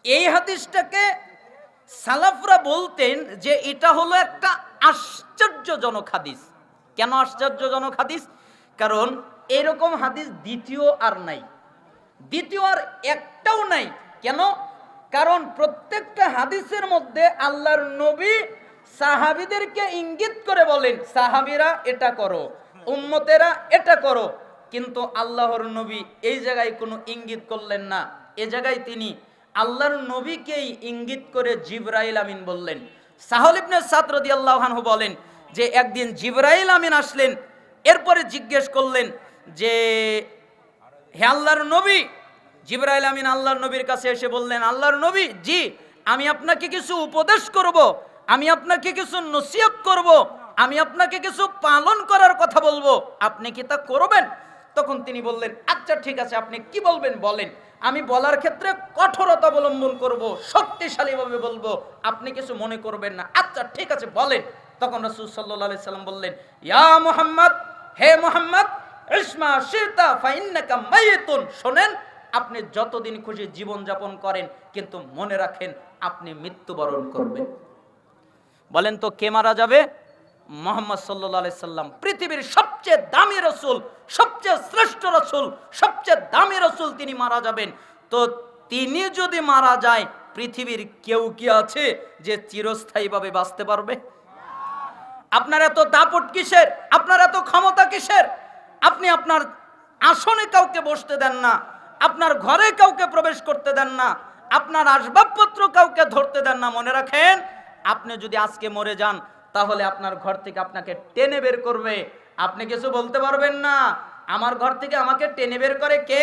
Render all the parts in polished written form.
এই হাদিসটাকে সালাফরা বলতেন যে এটা হলো একটা আশ্চর্যজনক হাদিস। কেন আশ্চর্যজনক হাদিস? কারণ এরকম হাদিস দ্বিতীয় আর নাই, দ্বিতীয় আর একটাও নাই। কেন? কারণ প্রত্যেকটা হাদিসের মধ্যে আল্লাহর নবী সাহাবীদেরকে ইঙ্গিত করে বলেন, সাহাবীরা এটা করো, উম্মতেরা এটা করো। কিন্তু আল্লাহর নবী এই জায়গায় কোনো ইঙ্গিত করলেন না। এ জায়গায় তিনি আল্লাহর নবীকেই ইঙ্গিত করে জিবরাইল আমিন বললেন। সাহল ইবনে সাদ রাদিয়াল্লাহু আনহু বলেন যে একদিন জিবরাইল আমিন আসলেন, এরপরে জিজ্ঞেস করলেন যে হে আল্লাহর নবী। জিবরাইল আমিন আল্লাহর নবীর কাছে এসে বললেন, আল্লাহর নবী, জি আমি আপনাকে কিছু উপদেশ করব, আমি আপনাকে কিছু নসিহত করব, আমি আপনাকে কিছু পালন করার কথা বলবো, আপনি কি তা করবেন? তখন তিনি বললেন, আচ্ছা ঠিক আছে, আপনি কি বলবেন বলেন, আমি বলার ক্ষেত্রে কঠোরতা অবলম্বন করব, শক্তিশালীভাবে বলবো, আপনি কিছু মনে করবেন না, আচ্ছা ঠিক আছে বলেন। তখন রাসূল সাল্লাল্লাহু আলাইহি সাল্লাম বললেন, ইয়া মুহাম্মদ, হে মুহাম্মদ, ইসমা শিতা ফাইন্নাকা মাইতুন, শোনেন, আপনি যতদিন খুশি জীবন যাপন করেন, কিন্তু মনে রাখেন আপনি মৃত্যুবরণ করবেন। বলেন তো কে মারা যাবে? মুহাম্মদ সাল্লাল্লাহু আলাইহি সাল্লাম, পৃথিবীর সবচেয়ে দামি রাসূল, সবচেয়ে শ্রেষ্ঠ রাসূল, সবচেয়ে দামি রাসূল, তিনি মারা যাবেন। তো তিনি যদি মারা যায়, পৃথিবীর কেউ কি আছে যে চিরস্থায়ীভাবে বাঁচতে পারবে? আপনার এত দাপট কিসের? আপনার এত ক্ষমতা কিসের? আপনি আপনার আসনে কাউকে বসতে দেন না, আপনার ঘরে কাউকে প্রবেশ করতে দেন না, আপনার আসবাবপত্র কাউকে ধরতে দেন না। মনে রাখেন, আপনি যদি আজকে মরে যান, তাহলে আপনার ঘর থেকে আপনাকে টেনে বের করবে, আপনি কিছু বলতে পারবেন না। আমার ঘর থেকে আমাকে টেনে বের করে কে?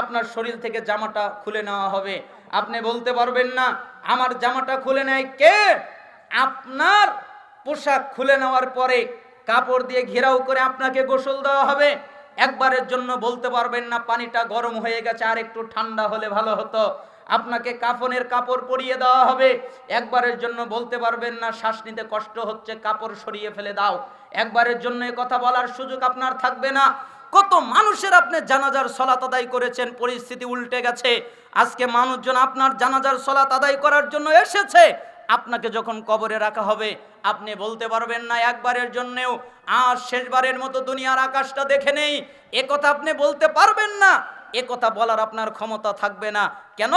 আপনার শরীর থেকে জামাটা খুলে নেওয়া হবে, আপনি বলতে পারবেন না। আমার জামাটা খুলে নেয় কে? আপনার পোশাক খুলে নেওয়ার পরে কাপড় দিয়ে ঘেরাও করে আপনাকে গোসল দেওয়া হবে। একবারের জন্য বলতে পারবেন না পানিটা গরম হয়ে গেছে, আর একটু ঠান্ডা হলে ভালো হতো। আপনাকে কাফনের কাপড় পরিয়ে দেওয়া হবে। একবারের জন্য বলতে পারবেন না শ্বাস নিতে কষ্ট হচ্ছে, কাপড় সরিয়ে ফেলে দাও। একবারের জন্য এই কথা বলার সুযোগ আপনার থাকবে না। কত মানুষের আপনি জানাজার সালাত আদায় করেছেন, পরিস্থিতি উল্টে গেছে। আজকে মানুষজন আপনার জানাজার সালাত আদায় করার জন্য এসেছে, আপনাকে যখন কবরে রাখা হবে, আপনি বলতে পারবেন না একবারের জন্যেও আর শেষবারের মতো দুনিয়ার আকাশটা দেখে নেই, এ কথা আপনি বলতে পারবেন না। এ কথা বলার আপনার ক্ষমতা থাকবে না। কেন?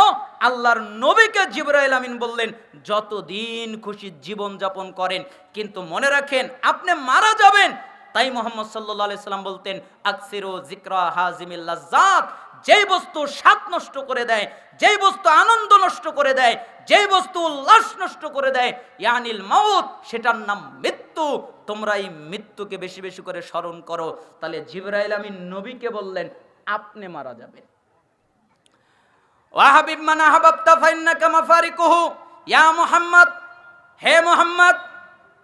আল্লাহর নবীকে জিবরাইল আমিন বললেন, যতদিন খুশি জীবন যাপন করেন, কিন্তু মনে রাখেন আপনি মারা যাবেন। তাই মুহাম্মদ সাল্লাল্লাহু আলাইহি সাল্লাম বলতেন, আকসিরু যিকরা হাজিমিল লাজ্জাত, যেই বস্তু স্বাদ নষ্ট করে দেয়, যেই বস্তু আনন্দ নষ্ট করে দেয়, যেই বস্তু উল্লাস নষ্ট করে দেয়, ইয়ানিল মাউত, সেটার নাম মৃত্যু। তোমরা এই মৃত্যুকে বেশি বেশি করে স্মরণ করো। তাহলে জিবরাইল আমিন নবীকে বললেন, আপনি মারা যাবেন। ওয়া হাবিব মান আহাবাবতা ফাইন্নাকা মাফারিকুহু, ইয়া মুহাম্মদ, হে মুহাম্মদ,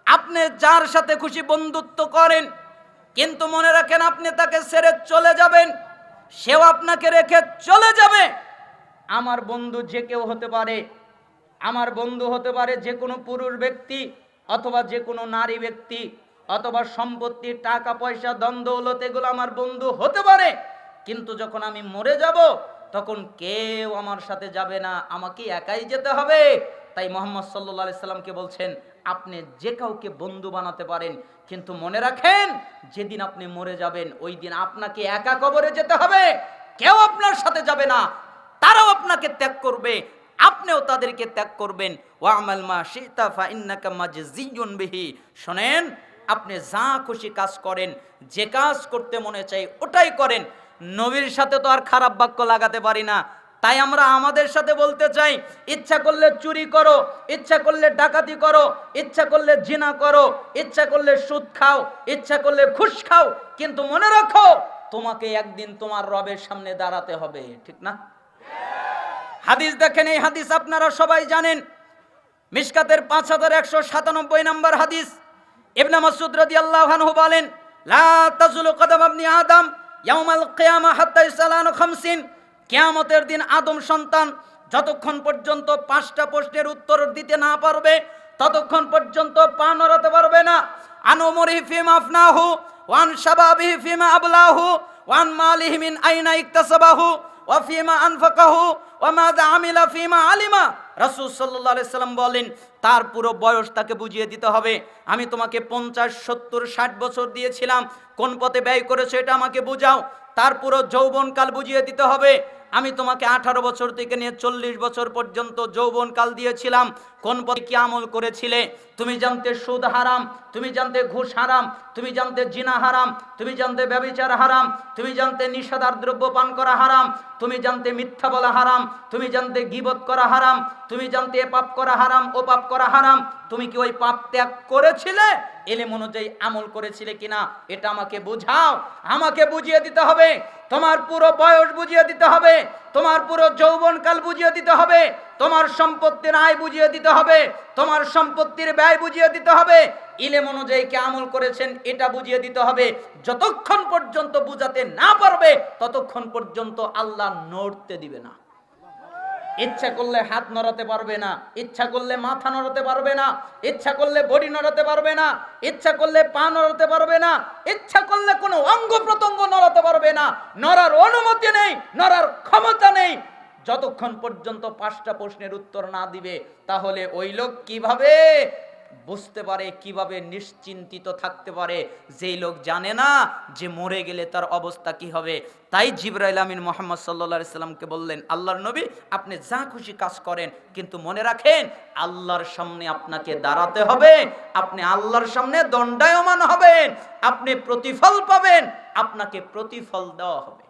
আপনি যার সাথে খুশি বন্ধুত্ব করেন, কিন্তু মনে রাখেন আপনি তাকে ছেড়ে চলে যাবেন, সেও আপনাকে রেখে চলে যাবে। আমার বন্ধু যে কেউ হতে পারে, আমার বন্ধু হতে পারে যে কোনো পুরুষ ব্যক্তি, অথবা যে কোনো নারী ব্যক্তি, অথবা সম্পত্তি, টাকা পয়সা, ধন দৌলত, এগুলো আমার বন্ধু হতে পারে। কিন্তু যখন আমি মরে যাব, তখন কেউ আমার সাথে যাবে না, আমাকে একাই যেতে হবে। তাই মুহাম্মদ সাল্লাল্লাহু আলাইহি সাল্লামকে বলছেন, আপনি যে কাউকে বন্ধু বানাতে পারেন, কিন্তু মনে রাখেন যেদিন আপনি মরে যাবেন, ওই দিন আপনাকে একা কবরে যেতে হবে, কেউ আপনার সাথে যাবে না। তারাও আপনাকে ত্যাগ করবে, আপনিও তাদেরকে ত্যাগ করবেন। ওয়া'মাল মা শি'তা ফাইন্নাকা মাজজিয়ুন বিহি, শুনেন, আপনি যা খুশি কাজ করেন, যে কাজ করতে মনে চাই ওটাই করেন। নবীর সাথে তো আর খারাপ বাক্য লাগাতে পারি না, তাই আমরা আমাদের সাথে বলতে চাই, ইচ্ছা করলে চুরি করো, ইচ্ছা করলে ডাকাতি করো, ইচ্ছা করলে জিনা করো, ইচ্ছা করলে সুদ খাও, ইচ্ছা করলে ঘুষ খাও, কিন্তু মনে রাখো তোমাকে একদিন তোমার রবের সামনে দাঁড়াতে হবে, ঠিক না? হাদিস দেখেন, এই হাদিস আপনারা সবাই জানেন, মিশকাতের 5197 নম্বর হাদিস। ইবনে মাসউদ রাদিয়াল্লাহু আনহু বলেন, লা তাজুলু কদম ইবনি আদম ইয়াউমাল কিয়ামা হাত্তা ইসালানু 50, কিয়ামতের দিন আদম সন্তান যতক্ষণ পর্যন্ত 5টা প্রশ্নের উত্তর দিতে না পারবে, ততক্ষণ পর্যন্ত পা নড়াতে পারবে না। আন উমরিহি ফিমা আফনাহু ওয়ান শাবাবিহি ফিমা আবলাহু ওয়ান মালিহি মিন আইনা ইকতাসাবাহু ওয়া ফিমা আনফাকাহু ওয়া মাযা আমিলা ফিমা আলিমা। রাসূল সাল্লাল্লাহু আলাইহি সাল্লাম বলেন তার পুরো বয়স তাকে বুঝিয়ে দিতে হবে। আমি তোমাকে 50, 70, 60 বছর দিয়েছিলাম, কোন পথে ব্যয় করেছো এটা আমাকে বুঝাও। তার পুরো যৌবনকাল বুঝিয়ে দিতে হবে। আমি তোমাকে 18 বছর থেকে নিয়ে 40 বছর পর্যন্ত যৌবনকাল দিয়েছিলাম, কোন পথে কি আমল করেছিলে? তুমি জানতে সুদ হারাম, তুমি জানতে ঘুষ হারাম, তুমি জানতে জিনা হারাম, তুমি জানতে ব্যভিচার হারাম, তুমি জানতে নিষেধার দ্রব্য পান করা হারাম, তুমি জানতে মিথ্যা বলা হারাম, তুমি জানতে গীবত করা হারাম, তুমি জানতে এ পাপ করা হারাম, ও পাপ করা হারাম। তুমি কি ওই পাপ ত্যাগ করেছিলে? ইলম অনুযায়ী আমল করেছিলে কিনা এটা আমাকে বুঝাও। আমাকে বুঝিয়ে দিতে হবে। তোমার পুরো বয়স বুঝিয়ে দিতে হবে, তোমার পুরো যৌবনকাল বুঝিয়ে দিতে হবে, তোমার সম্পত্তির আয় বুঝিয়ে দিতে হবে, তোমার সম্পত্তির ব্যয় বুঝিয়ে দিতে হবে, ইলম অনুযায়ী কি আমল করেছেন এটা বুঝিয়ে দিতে হবে। যতক্ষণ পর্যন্ত বুঝাতে না পারবে ততক্ষণ পর্যন্ত আল্লাহ নড়তে দিবে না। ইচ্ছা করলে হাত নড়াতে পারবে না, ইচ্ছা করলে মাথা নড়াতে পারবে না, ইচ্ছা করলে বডি নড়াতে পারবে না, ইচ্ছা করলে পা নড়াতে পারবে না, ইচ্ছা করলে কোনো অঙ্গ প্রত্যঙ্গ নড়াতে পারবে না। নড়ার অনুমতি নেই, নড়ার ক্ষমতা নেই। যতক্ষণ পর্যন্ত 5টা প্রশ্নের উত্তর না দিবে, তাহলে ওই লোক কিভাবে বুঝতে পারে, কিভাবে নিশ্চিন্তিত থাকতে পারে? যেই লোক জানে না যে মরে গেলে তার অবস্থা কি হবে। তাই জিবরাইল আমিন মুহাম্মদ সাল্লাল্লাহু আলাইহি সাল্লামকে বললেন, আল্লাহর নবী আপনি যা খুশি কাজ করেন, কিন্তু মনে রাখেন আল্লাহর সামনে আপনাকে দাঁড়াতে হবে, আপনি আল্লাহর সামনে দণ্ডায়মান হবেন, আপনি প্রতিফল পাবেন, আপনাকে প্রতিফল দেওয়া হবে।